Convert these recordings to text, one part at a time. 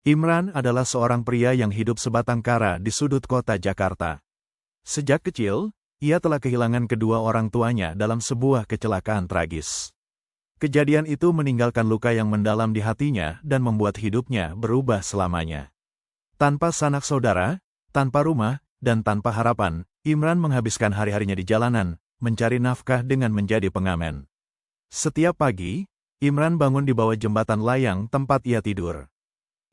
Imran adalah seorang pria yang hidup sebatang kara di sudut kota Jakarta. Sejak kecil, ia telah kehilangan kedua orang tuanya dalam sebuah kecelakaan tragis. Kejadian itu meninggalkan luka yang mendalam di hatinya dan membuat hidupnya berubah selamanya. Tanpa sanak saudara, tanpa rumah, dan tanpa harapan, Imran menghabiskan hari-harinya di jalanan, mencari nafkah dengan menjadi pengamen. Setiap pagi, Imran bangun di bawah jembatan layang tempat ia tidur.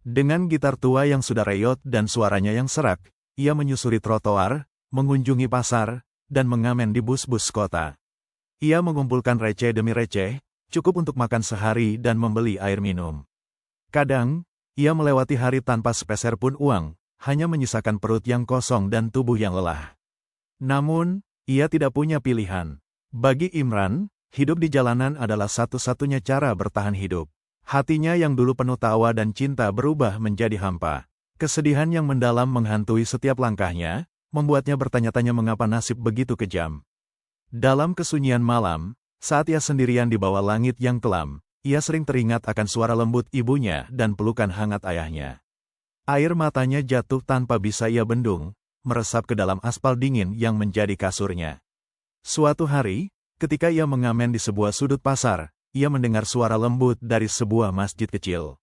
Dengan gitar tua yang sudah reyot dan suaranya yang serak, ia menyusuri trotoar, mengunjungi pasar, dan mengamen di bus-bus kota. Ia mengumpulkan receh demi receh, cukup untuk makan sehari dan membeli air minum. Kadang, ia melewati hari tanpa sepeser pun uang, hanya menyisakan perut yang kosong dan tubuh yang lelah. Namun, ia tidak punya pilihan. Bagi Imran, hidup di jalanan adalah satu-satunya cara bertahan hidup. Hatinya yang dulu penuh tawa dan cinta berubah menjadi hampa. Kesedihan yang mendalam menghantui setiap langkahnya, membuatnya bertanya-tanya mengapa nasib begitu kejam. Dalam kesunyian malam, saat ia sendirian di bawah langit yang kelam, ia sering teringat akan suara lembut ibunya dan pelukan hangat ayahnya. Air matanya jatuh tanpa bisa ia bendung, meresap ke dalam aspal dingin yang menjadi kasurnya. Suatu hari, ketika ia mengamen di sebuah sudut pasar, ia mendengar suara lembut dari sebuah masjid kecil.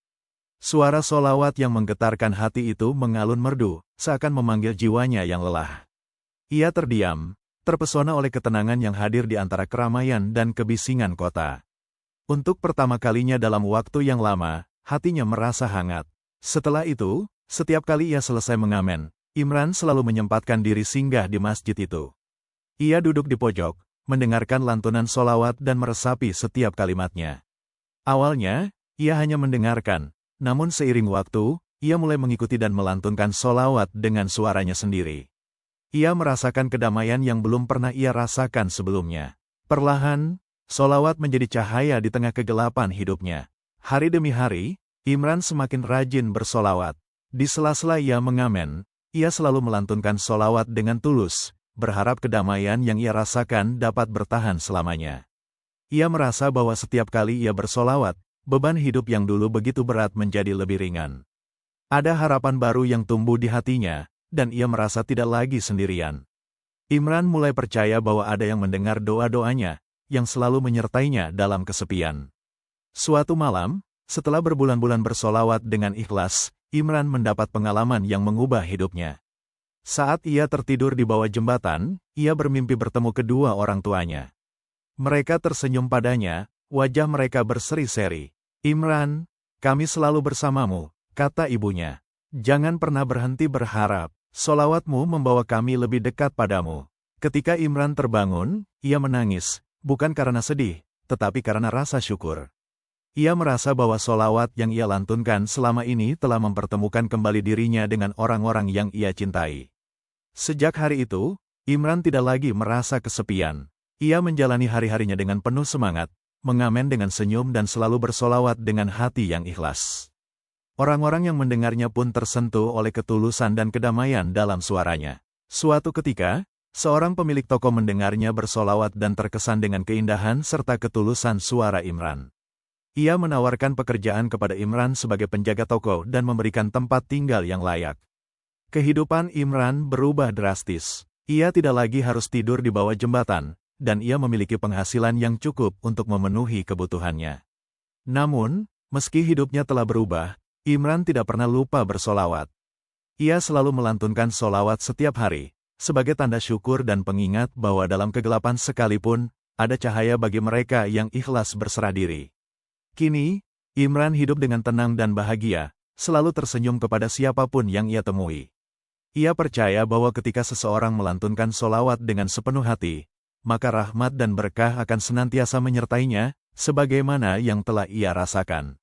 Suara solawat yang menggetarkan hati itu mengalun merdu, seakan memanggil jiwanya yang lelah. Ia terdiam, terpesona oleh ketenangan yang hadir di antara keramaian dan kebisingan kota. Untuk pertama kalinya dalam waktu yang lama, hatinya merasa hangat. Setelah itu, setiap kali ia selesai mengamen, Imran selalu menyempatkan diri singgah di masjid itu. Ia duduk di pojok, mendengarkan lantunan solawat dan meresapi setiap kalimatnya. Awalnya, ia hanya mendengarkan, namun seiring waktu, ia mulai mengikuti dan melantunkan solawat dengan suaranya sendiri. Ia merasakan kedamaian yang belum pernah ia rasakan sebelumnya. Perlahan, solawat menjadi cahaya di tengah kegelapan hidupnya. Hari demi hari, Imran semakin rajin bersolawat. Di sela-sela ia mengamen, ia selalu melantunkan solawat dengan tulus, berharap kedamaian yang ia rasakan dapat bertahan selamanya. Ia merasa bahwa setiap kali ia bersolawat, beban hidup yang dulu begitu berat menjadi lebih ringan. Ada harapan baru yang tumbuh di hatinya, dan ia merasa tidak lagi sendirian. Imran mulai percaya bahwa ada yang mendengar doa-doanya, yang selalu menyertainya dalam kesepian. Suatu malam, setelah berbulan-bulan bersolawat dengan ikhlas, Imran mendapat pengalaman yang mengubah hidupnya. Saat ia tertidur di bawah jembatan, ia bermimpi bertemu kedua orang tuanya. Mereka tersenyum padanya, wajah mereka berseri-seri. "Imran, kami selalu bersamamu," kata ibunya. "Jangan pernah berhenti berharap, solawatmu membawa kami lebih dekat padamu." Ketika Imran terbangun, ia menangis, bukan karena sedih, tetapi karena rasa syukur. Ia merasa bahwa solawat yang ia lantunkan selama ini telah mempertemukan kembali dirinya dengan orang-orang yang ia cintai. Sejak hari itu, Imran tidak lagi merasa kesepian. Ia menjalani hari-harinya dengan penuh semangat, mengamen dengan senyum dan selalu bersolawat dengan hati yang ikhlas. Orang-orang yang mendengarnya pun tersentuh oleh ketulusan dan kedamaian dalam suaranya. Suatu ketika, seorang pemilik toko mendengarnya bersolawat dan terkesan dengan keindahan serta ketulusan suara Imran. Ia menawarkan pekerjaan kepada Imran sebagai penjaga toko dan memberikan tempat tinggal yang layak. Kehidupan Imran berubah drastis. Ia tidak lagi harus tidur di bawah jembatan, dan ia memiliki penghasilan yang cukup untuk memenuhi kebutuhannya. Namun, meski hidupnya telah berubah, Imran tidak pernah lupa bersolawat. Ia selalu melantunkan solawat setiap hari, sebagai tanda syukur dan pengingat bahwa dalam kegelapan sekalipun, ada cahaya bagi mereka yang ikhlas berserah diri. Kini, Imran hidup dengan tenang dan bahagia, selalu tersenyum kepada siapapun yang ia temui. Ia percaya bahwa ketika seseorang melantunkan solawat dengan sepenuh hati, maka rahmat dan berkah akan senantiasa menyertainya, sebagaimana yang telah ia rasakan.